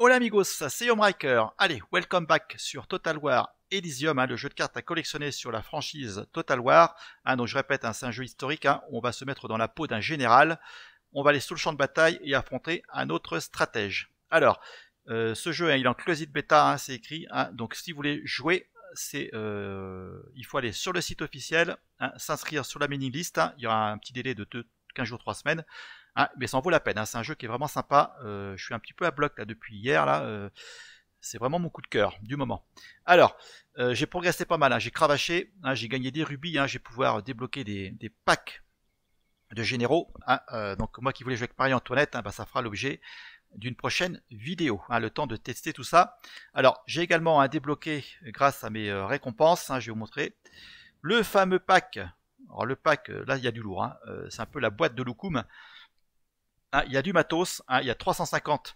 Hola amigos, c'est Homeriker. Allez, welcome back sur Total War Elysium, le jeu de cartes à collectionner sur la franchise Total War. Donc je répète, c'est un jeu historique, on va se mettre dans la peau d'un général, on va aller sur le champ de bataille et affronter un autre stratège. Alors, ce jeu, il est en closed beta, c'est écrit, donc si vous voulez jouer, il faut aller sur le site officiel, s'inscrire sur la mailing list, il y aura un petit délai de 15 jours, 3 semaines. Mais ça en vaut la peine, c'est un jeu qui est vraiment sympa. Je suis un petit peu à bloc là depuis hier là. C'est vraiment mon coup de cœur du moment. Alors, j'ai progressé pas mal, j'ai cravaché, j'ai gagné des rubis, je vais pouvoir débloquer des packs de généraux. Donc moi qui voulais jouer avec Marie-Antoinette, ça fera l'objet d'une prochaine vidéo, le temps de tester tout ça. Alors, j'ai également débloqué, grâce à mes récompenses, je vais vous montrer, le fameux pack. Alors le pack, là il y a du lourd, c'est un peu la boîte de Loukoum. Il y a du matos, il y a 350,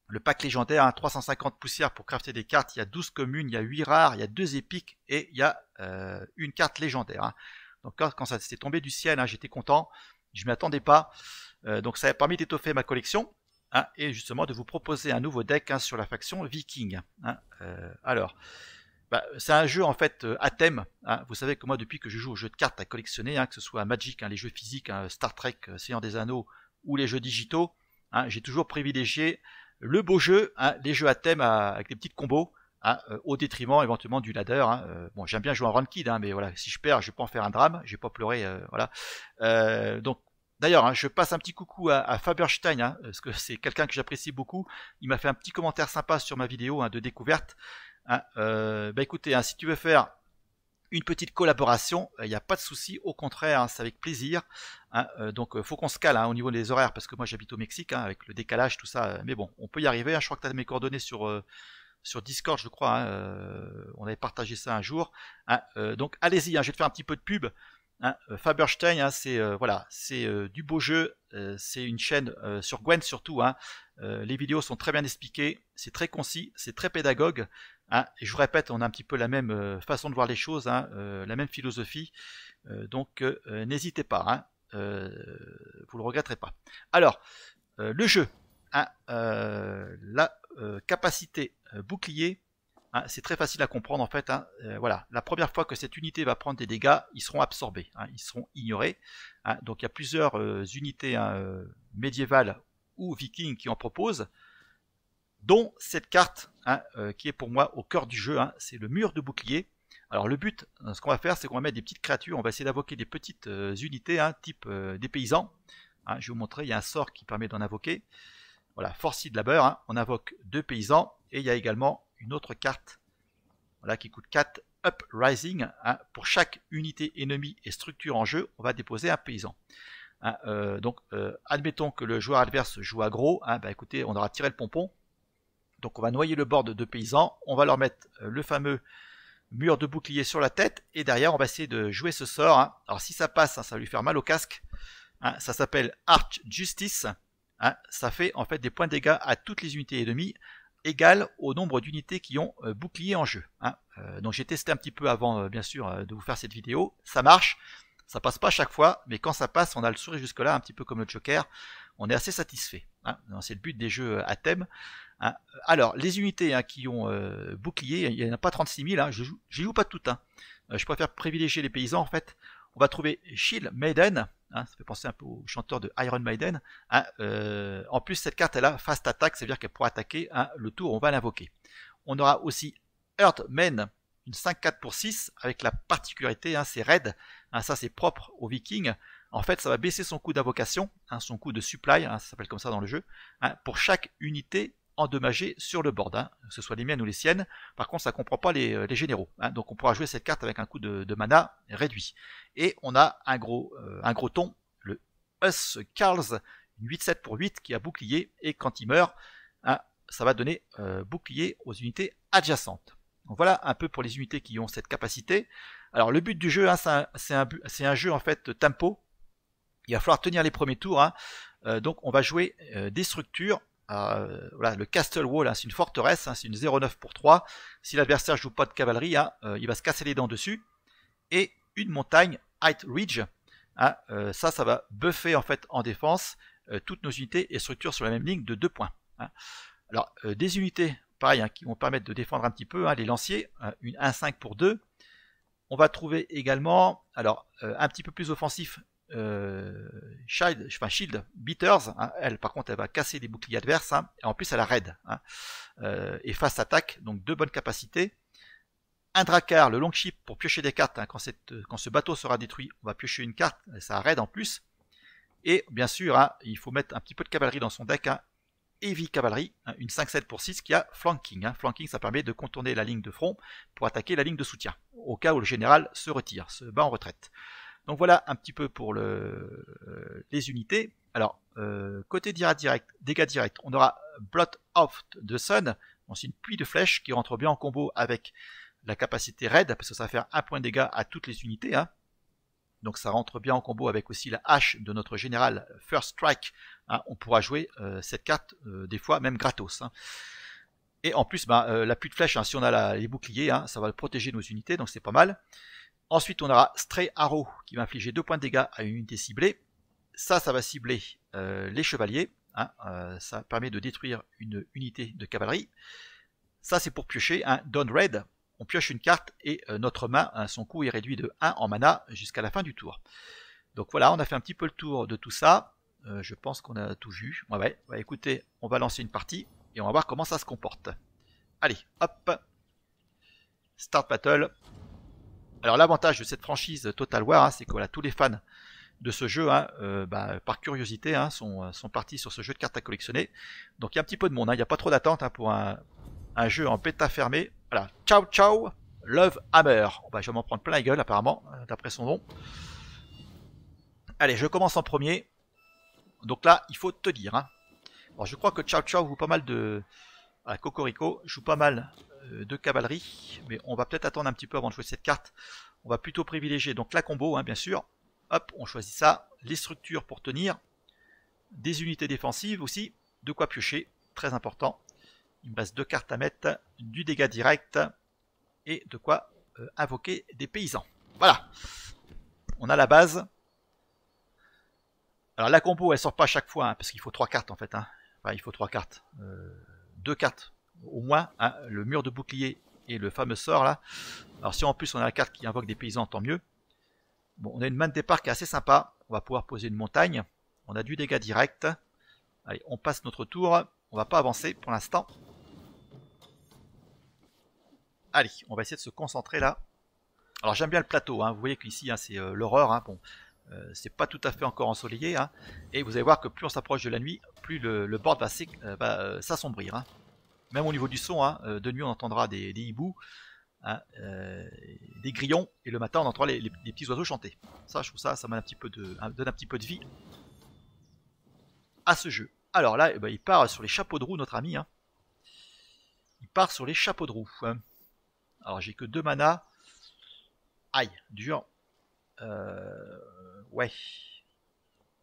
le pack légendaire, 350 poussières pour crafter des cartes, il y a 12 communes, il y a 8 rares, il y a 2 épiques et il y a une carte légendaire. Donc quand ça s'est tombé du ciel, j'étais content, je ne m'y attendais pas. Donc ça a permis d'étoffer ma collection et justement de vous proposer un nouveau deck sur la faction Viking. Alors, c'est un jeu en fait à thème. Vous savez que moi depuis que je joue aux jeux de cartes à collectionner, que ce soit Magic, les jeux physiques, Star Trek, Seigneur des Anneaux, ou les jeux digitaux, j'ai toujours privilégié le beau jeu, les jeux à thème avec des petites combos, au détriment éventuellement du ladder. Bon, j'aime bien jouer en ranked, mais voilà, si je perds, je vais pas en faire un drame, je vais pas pleurer, voilà. Donc, d'ailleurs, je passe un petit coucou à Faberstein, parce que c'est quelqu'un que j'apprécie beaucoup. Il m'a fait un petit commentaire sympa sur ma vidéo de découverte. Écoutez, si tu veux faire une petite collaboration, il n'y a pas de souci, au contraire, c'est avec plaisir. Donc faut qu'on se cale au niveau des horaires, parce que moi j'habite au Mexique, avec le décalage, tout ça, mais bon, on peut y arriver. Je crois que tu as mes coordonnées sur Discord, je crois, on avait partagé ça un jour. Donc allez-y, je vais te faire un petit peu de pub. Faberstein, c'est voilà, c'est du beau jeu, c'est une chaîne sur Gwen surtout. Les vidéos sont très bien expliquées, c'est très concis, c'est très pédagogue. Et je vous répète, on a un petit peu la même façon de voir les choses, la même philosophie. Donc n'hésitez pas, vous le regretterez pas. Alors, le jeu, la capacité bouclier, c'est très facile à comprendre en fait. Voilà, la première fois que cette unité va prendre des dégâts, ils seront absorbés, ils seront ignorés. Donc il y a plusieurs unités médiévales ou vikings qui en proposent, dont cette carte qui est pour moi au cœur du jeu, c'est le mur de bouclier. Alors le but, ce qu'on va faire, c'est qu'on va mettre des petites créatures, on va essayer d'invoquer des petites unités, type des paysans. Je vais vous montrer, il y a un sort qui permet d'en invoquer. Voilà, Force de labeur, on invoque 2 paysans, et il y a également une autre carte, voilà, qui coûte 4, Uprising. Pour chaque unité ennemie et structure en jeu, on va déposer un paysan. Donc admettons que le joueur adverse joue aggro, écoutez, on aura tiré le pompon. Donc on va noyer le board de 2 paysans, on va leur mettre le fameux mur de bouclier sur la tête, et derrière on va essayer de jouer ce sort. Alors si ça passe, ça va lui faire mal au casque. Ça s'appelle Arch Justice. Ça fait en fait des points de dégâts à toutes les unités ennemies, égal au nombre d'unités qui ont bouclier en jeu. Donc j'ai testé un petit peu avant bien sûr de vous faire cette vidéo, ça marche, ça passe pas à chaque fois, mais quand ça passe, on a le sourire jusque là, un petit peu comme le Joker, on est assez satisfait. C'est le but des jeux à thème. Alors les unités qui ont bouclier, il n'y en a pas 36 000, je joue pas toutes. Je préfère privilégier les paysans en fait. On va trouver Shield Maiden, ça fait penser un peu au chanteur de Iron Maiden. En plus cette carte elle a fast attack, c'est-à-dire qu'elle pourra attaquer le tour où on va l'invoquer. On aura aussi Earthman, une 5-4 pour 6, avec la particularité, c'est raid, ça c'est propre aux vikings. En fait ça va baisser son coût d'invocation, son coût de supply, ça s'appelle comme ça dans le jeu, pour chaque unité endommagée sur le board, que ce soit les miennes ou les siennes. Par contre ça ne comprend pas les généraux, donc on pourra jouer cette carte avec un coût de mana réduit. Et on a un gros ton, le Us Carls, une 8-7 pour 8 qui a bouclier, et quand il meurt, ça va donner bouclier aux unités adjacentes. Donc voilà un peu pour les unités qui ont cette capacité. Alors le but du jeu, c'est un jeu en fait tempo. Il va falloir tenir les premiers tours, donc on va jouer des structures. Voilà, le Castle Wall, c'est une forteresse, c'est une 0,9 pour 3. Si l'adversaire joue pas de cavalerie, il va se casser les dents dessus. Et une montagne, Height Ridge, ça va buffer en fait en défense toutes nos unités et structures sur la même ligne de 2 points. Alors, des unités, pareil, hein, qui vont permettre de défendre un petit peu, hein, les lanciers, une 1-5 pour 2. On va trouver également, alors, un petit peu plus offensif, Shield Beaters, hein, elle par contre elle va casser des boucliers adverses, hein, et en plus elle a raid, hein, et fast attack, donc 2 bonnes capacités. Un Drakkar, le long ship pour piocher des cartes, hein, quand ce bateau sera détruit, on va piocher une carte, ça a raid en plus. Et bien sûr, hein, il faut mettre un petit peu de cavalerie dans son deck, hein, Heavy Cavalry, hein, une 5-7 pour 6 qui a Flanking. Hein. Flanking, ça permet de contourner la ligne de front pour attaquer la ligne de soutien, au cas où le général se retire, se bat en retraite. Donc voilà un petit peu pour les unités. Alors, côté dégâts directs, on aura Blot of the Sun, bon, c'est une pluie de flèches qui rentre bien en combo avec la capacité raid, parce que ça va faire 1 point de dégâts à toutes les unités. Hein. Donc ça rentre bien en combo avec aussi la hache de notre général First Strike. Hein, on pourra jouer cette carte des fois même gratos. Hein. Et en plus, la pluie de flèches, hein, si on a les boucliers, hein, ça va protéger nos unités, donc c'est pas mal. Ensuite, on aura Stray Arrow qui va infliger 2 points de dégâts à une unité ciblée. Ça va cibler les chevaliers. Hein, ça permet de détruire une unité de cavalerie. Ça, c'est pour piocher un Down Raid. On pioche une carte et notre main, hein, son coût est réduit de 1 en mana jusqu'à la fin du tour. Donc voilà, on a fait un petit peu le tour de tout ça. Je pense qu'on a tout vu. Ouais, écoutez, on va lancer une partie et on va voir comment ça se comporte. Allez, hop. Start Battle. Alors l'avantage de cette franchise Total War, hein, c'est que voilà, tous les fans de ce jeu, hein, par curiosité, hein, sont partis sur ce jeu de cartes à collectionner. Donc il y a un petit peu de monde, hein, il n'y a pas trop d'attente, hein, pour un jeu en bêta fermée. Voilà, ciao ciao, Love Hammer. Je vais m'en prendre plein la gueule apparemment, d'après son nom. Allez, je commence en premier. Donc là, il faut tenir. Hein. Alors je crois que Ciao Ciao joue pas mal de... Cocorico joue pas mal de cavalerie, mais on va peut-être attendre un petit peu avant de jouer cette carte. On va plutôt privilégier donc la combo, hein, bien sûr. Hop, on choisit ça. Les structures pour tenir. Des unités défensives aussi. De quoi piocher, très important. Il me reste 2 cartes à mettre, du dégât direct et de quoi invoquer des paysans. Voilà, on a la base. Alors la combo, elle sort pas à chaque fois, hein, parce qu'il faut 3 cartes en fait. Hein. Enfin, il faut 3 cartes. 2 cartes au moins, hein, le mur de bouclier et le fameux sort là. Alors si en plus on a la carte qui invoque des paysans, tant mieux. Bon, on a une main de départ qui est assez sympa. On va pouvoir poser une montagne. On a du dégât direct. Allez, on passe notre tour. On va pas avancer pour l'instant. Allez, on va essayer de se concentrer là. Alors j'aime bien le plateau, hein. Vous voyez qu'ici, hein, c'est l'horreur. Hein. Bon, c'est pas tout à fait encore ensoleillé. Hein. Et vous allez voir que plus on s'approche de la nuit, plus le board va s'assombrir. Hein. Même au niveau du son, hein, de nuit on entendra des hiboux, hein, des grillons, et le matin on entendra les petits oiseaux chanter. Ça, je trouve ça donne un petit peu de vie à ce jeu. Alors là, il part sur les chapeaux de roue, notre ami. Hein. Il part sur les chapeaux de roue. Hein. Alors j'ai que 2 mana. Aïe, dur. Ouais.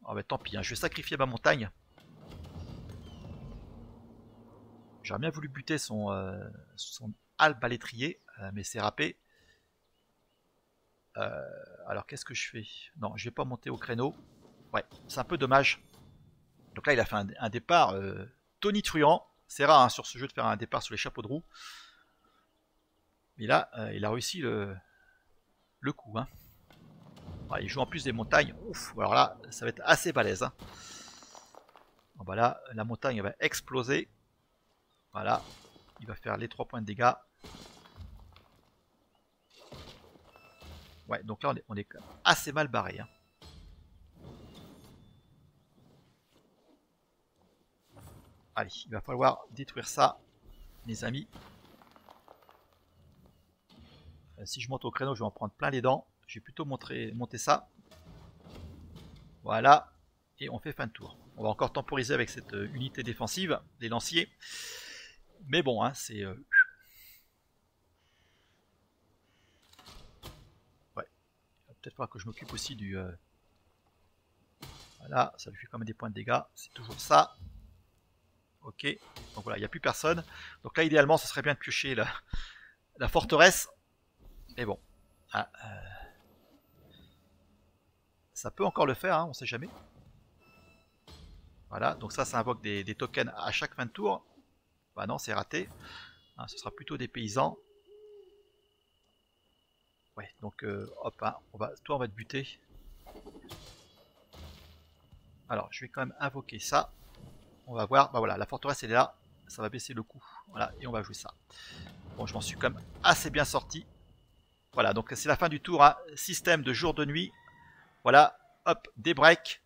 Oh, tant pis, hein, je vais sacrifier ma montagne. J'aurais bien voulu buter son arbalétrier, mais c'est râpé. Alors qu'est-ce que je fais? Non, je vais pas monter au créneau. Ouais, c'est un peu dommage. Donc là, il a fait un départ tonitruant. C'est rare, hein, sur ce jeu de faire un départ sur les chapeaux de roue. Mais là, il a réussi le coup. Hein. Voilà, il joue en plus des montagnes. Ouf, alors là, ça va être assez balèze. Hein. Bon, là, la montagne va exploser. Voilà, il va faire les 3 points de dégâts. Ouais, donc là, on est assez mal barré. Hein. Allez, il va falloir détruire ça, les amis. Si je monte au créneau, je vais en prendre plein les dents. Je vais plutôt monter ça. Voilà. Et on fait fin de tour. On va encore temporiser avec cette unité défensive des lanciers. Mais bon, hein, c'est... Ouais. Il va peut-être falloir que je m'occupe aussi du... Voilà, ça lui fait quand même des points de dégâts. C'est toujours ça. Ok. Donc voilà, il n'y a plus personne. Donc là, idéalement, ce serait bien de piocher la forteresse. Mais bon. Ah, ça peut encore le faire, hein, on sait jamais. Voilà, donc ça invoque des tokens à chaque fin de tour. Bah non, c'est raté. Hein, ce sera plutôt des paysans. Ouais, donc hop, hein, toi on va te buter. Alors, je vais quand même invoquer ça. On va voir, bah voilà, la forteresse elle est là. Ça va baisser le coup. Voilà, et on va jouer ça. Bon, je m'en suis quand même assez bien sorti. Voilà, donc c'est la fin du tour. Hein. Système de jour de nuit. Voilà, hop, des breaks.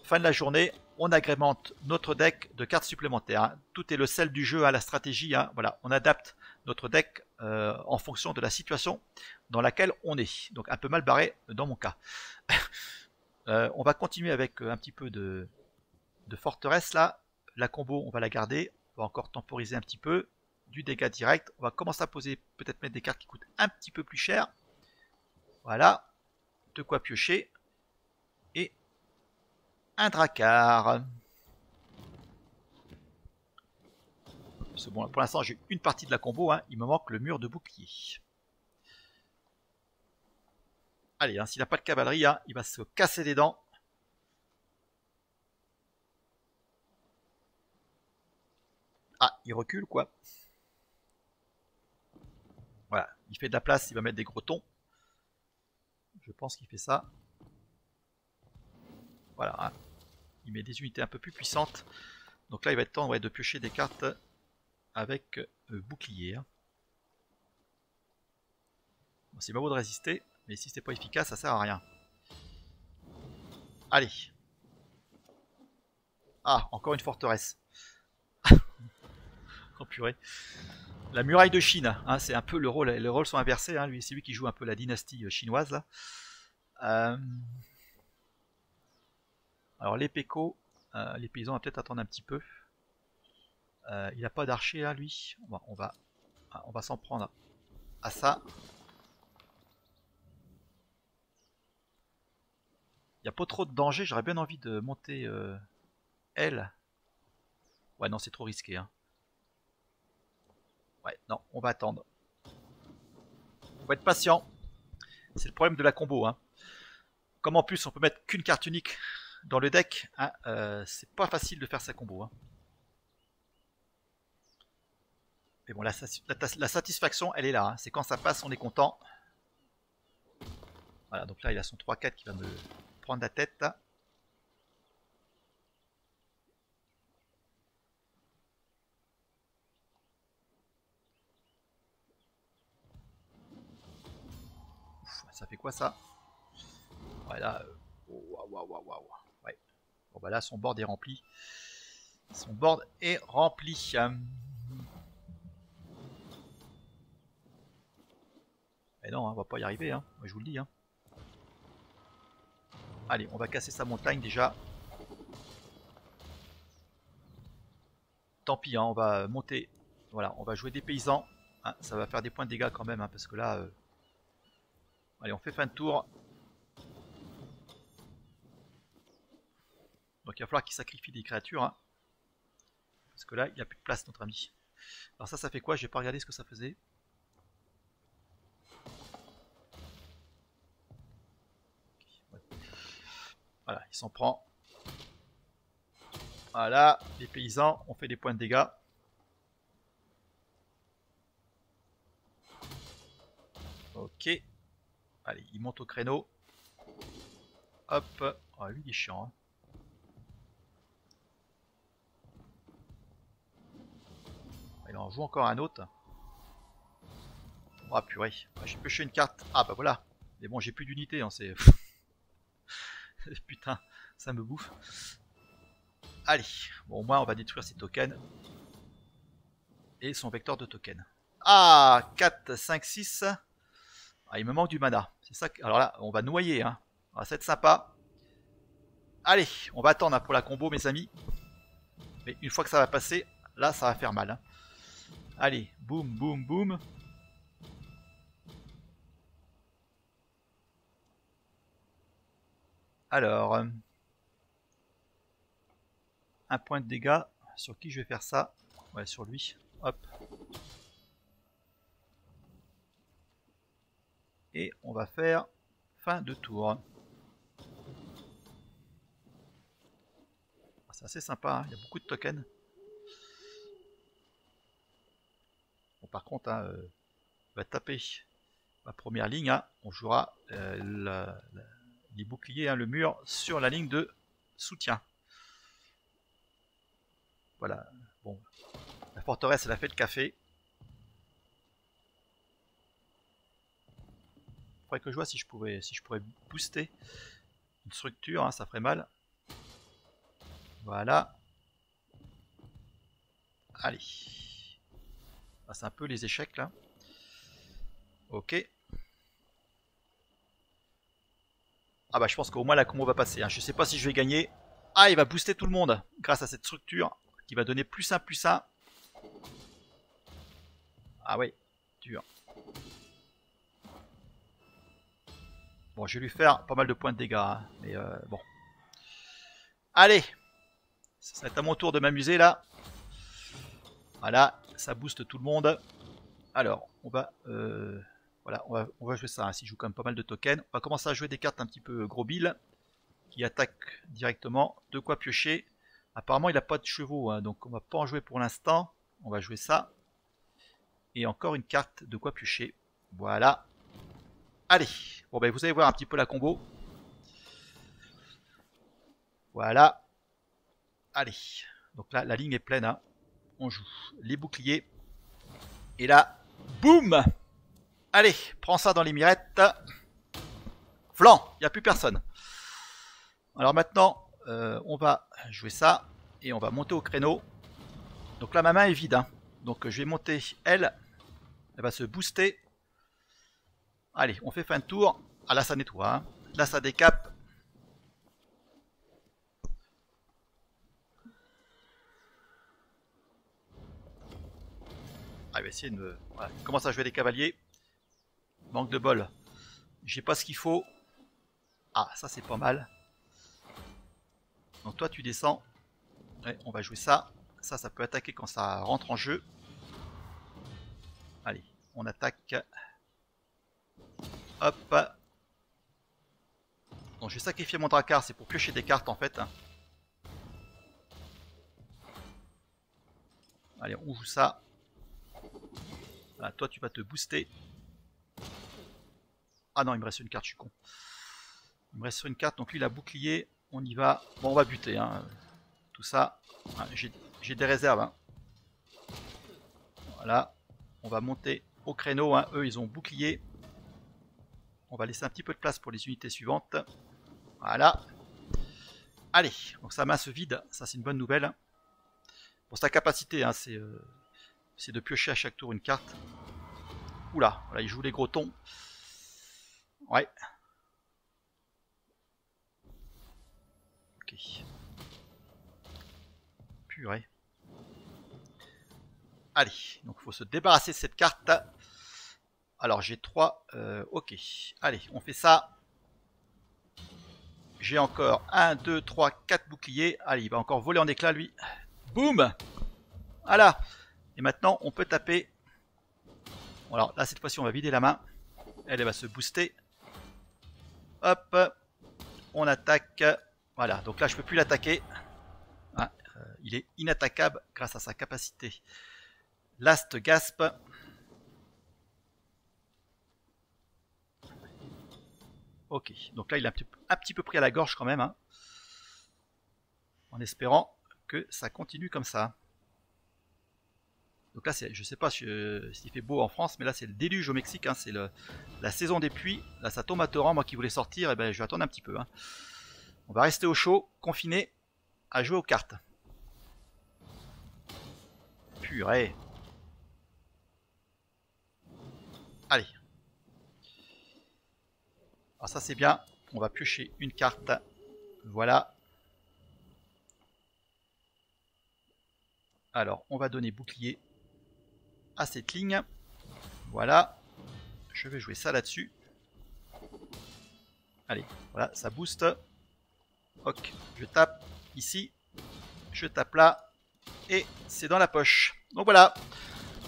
Fin de la journée, on agrémente notre deck de cartes supplémentaires. Hein. Tout est le sel du jeu à la stratégie. Hein. Voilà, on adapte notre deck en fonction de la situation dans laquelle on est. Donc un peu mal barré dans mon cas. On va continuer avec un petit peu de forteresse là. La combo, on va la garder. On va encore temporiser un petit peu. Du dégât direct. On va commencer à poser, peut-être mettre des cartes qui coûtent un petit peu plus cher. Voilà. De quoi piocher. Et un Drakkar. Bon, pour l'instant, j'ai une partie de la combo. Hein. Il me manque le mur de bouclier. Allez, hein, s'il n'a pas de cavalerie, hein, il va se casser les dents. Ah, il recule, quoi. Voilà, il fait de la place, il va mettre des gros tons. Je pense qu'il fait ça. Voilà, hein. Il met des unités un peu plus puissantes. Donc là, il va être temps de piocher des cartes avec bouclier. Hein. Bon, c'est pas beau de résister, mais si c'est pas efficace, ça sert à rien. Allez. Ah, encore une forteresse. Oh purée. La muraille de Chine, hein, c'est un peu le rôle. Les rôles sont inversés. Hein, c'est lui qui joue un peu la dynastie chinoise là. Alors les pécos, les paysans, on va peut-être attendre un petit peu. Il n'a pas d'archer là, lui. Bon, on va s'en prendre à ça. Il n'y a pas trop de danger. J'aurais bien envie de monter elle. Ouais, non, c'est trop risqué. Hein. Ouais, non, on va attendre. Faut être patient. C'est le problème de la combo. Hein. Comme en plus on peut mettre qu'une carte unique dans le deck, hein, c'est pas facile de faire sa combo. Hein. Mais bon, la satisfaction, elle est là. Hein. C'est quand ça passe, on est content. Voilà, donc là, il a son 3-4 qui va me prendre la tête. Là. Ouf, ça fait quoi ça? Voilà. Waouh. Ouais. Bon, bah là, son board est rempli. Son board est rempli. Mais non, hein, on va pas y arriver. Hein. Moi, je vous le dis. Hein. Allez, on va casser sa montagne déjà. Tant pis, hein, on va monter. Voilà, on va jouer des paysans. Hein, ça va faire des points de dégâts quand même, hein, parce que là... Allez, on fait fin de tour. Donc il va falloir qu'il sacrifie des créatures. Hein, parce que là, il n'y a plus de place, notre ami. Alors ça fait quoi? Je vais pas regarder ce que ça faisait. Ouais. Voilà, il s'en prend. Voilà, les paysans, on fait des points de dégâts. Ok. Allez, il monte au créneau. Hop. Oh, lui, il est chiant. Hein. Il en joue encore un autre. Oh purée. J'ai pêché une carte. Ah bah voilà. Mais bon, j'ai plus d'unité. Hein, c'est... Putain, ça me bouffe. Allez. Bon, au moins, on va détruire ces tokens. Et son vecteur de tokens. Ah, 4, 5, 6. Ah, il me manque du mana. C'est ça. Alors là, on va noyer. Hein. Ça va être sympa. Allez, on va attendre hein, pour la combo, mes amis. Mais une fois que ça va passer, là, ça va faire mal. Hein. Allez, boum, boum, boum. Alors, un point de dégâts. Sur qui je vais faire ça? Ouais, sur lui. Hop. Et on va faire fin de tour. C'est assez sympa, hein. Il y a beaucoup de tokens. par contre, hein, on va taper la première ligne, hein, on jouera les boucliers, hein, le mur sur la ligne de soutien. Voilà. Bon, la forteresse, elle a fait le café. Il faudrait que je vois si je pourrais booster une structure, hein, ça ferait mal. Voilà. Allez. Ah, c'est un peu les échecs là. Ok. Ah bah je pense qu'au moins la combo va passer, hein. Je sais pas si je vais gagner. Ah, il va booster tout le monde grâce à cette structure qui va donner plus 1, plus 1. Ah ouais, dur. Bon, je vais lui faire pas mal de points de dégâts, hein, mais bon. Allez, ça va être à mon tour de m'amuser là. Voilà, ça booste tout le monde. Alors, on va, voilà, on va jouer ça, hein. S'il joue quand même pas mal de tokens, on va commencer à jouer des cartes un petit peu gros bill qui attaquent directement. De quoi piocher. Apparemment, il n'a pas de chevaux, hein, donc on va pas en jouer pour l'instant. On va jouer ça. Et encore une carte de quoi piocher. Voilà. Allez, bon ben vous allez voir un petit peu la combo. Voilà. Allez, donc là la ligne est pleine, hein. On joue les boucliers. Et là, boum. Allez, prends ça dans les mirettes. Flanc, il n'y a plus personne. Alors maintenant, on va jouer ça. Et on va monter au créneau. Donc là ma main est vide, hein. Donc je vais monter elle. Elle va se booster. Allez, on fait fin de tour. Ah là ça nettoie, hein. Là ça décape. Ah, il va essayer de me... Voilà, il commence à jouer des cavaliers. Manque de bol. J'ai pas ce qu'il faut. Ah, ça c'est pas mal. Donc toi tu descends. Ouais, on va jouer ça. Ça peut attaquer quand ça rentre en jeu. Allez, on attaque. Hop. Donc je vais sacrifier mon dracard, c'est pour piocher des cartes en fait. Allez, on joue ça. Voilà, toi tu vas te booster. Ah non, il me reste une carte, je suis con. Il me reste une carte, donc lui il a bouclier. On y va. Bon, on va buter, hein. Tout ça. Ah, j'ai des réserves, hein. Voilà. On va monter au créneau, hein. Eux ils ont bouclier. On va laisser un petit peu de place pour les unités suivantes. Voilà. Allez, donc sa main se vide, ça c'est une bonne nouvelle. Bon, sa capacité, hein, c'est de piocher à chaque tour une carte. Oula, voilà, il joue les gros tons. Ouais. Ok. Purée. Allez, donc il faut se débarrasser de cette carte. Alors j'ai 3. Ok. Allez, on fait ça. J'ai encore 1, 2, 3, 4 boucliers. Allez, il va encore voler en éclats lui. Boum. Voilà. Et maintenant, on peut taper. Bon, alors là, cette fois-ci, on va vider la main. Elle va se booster. Hop. On attaque. Voilà. Donc là, je ne peux plus l'attaquer. Ah, il est inattaquable grâce à sa capacité. Last Gasp. Ok. Donc là, il est un petit peu pris à la gorge quand même, hein. En espérant que ça continue comme ça. Donc là, je sais pas s'il fait beau en France, mais là c'est le déluge au Mexique, hein, c'est la saison des pluies. Là ça tombe à torrent, moi qui voulais sortir, et ben je vais attendre un petit peu, hein. On va rester au chaud, confiné, à jouer aux cartes. Purée. Allez. Alors ça c'est bien, on va piocher une carte. Voilà. Alors on va donner bouclier à cette ligne. Voilà. Je vais jouer ça là-dessus. Allez, voilà, ça booste. Ok, je tape ici. Je tape là. Et c'est dans la poche. Donc voilà,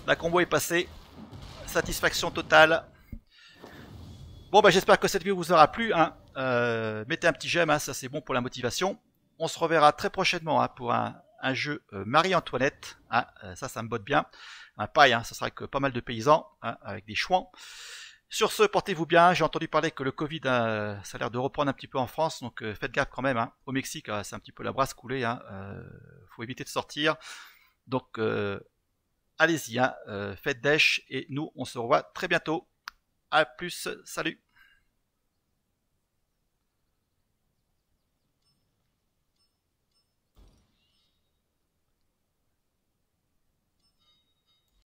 la combo est passée. Satisfaction totale. Bon, bah, j'espère que cette vidéo vous aura plu, hein. Mettez un petit j'aime, hein, ça c'est bon pour la motivation. On se reverra très prochainement, hein, pour un un jeu Marie-Antoinette. Ça me botte bien. Pareil, ça sera avec pas mal de paysans, avec des chouans. Sur ce, portez-vous bien. J'ai entendu parler que le Covid, ça a l'air de reprendre un petit peu en France, donc faites gaffe quand même. Au Mexique, c'est un petit peu la brasse coulée. Faut éviter de sortir. Donc, allez-y, faites dèche et nous, on se revoit très bientôt. À plus, salut.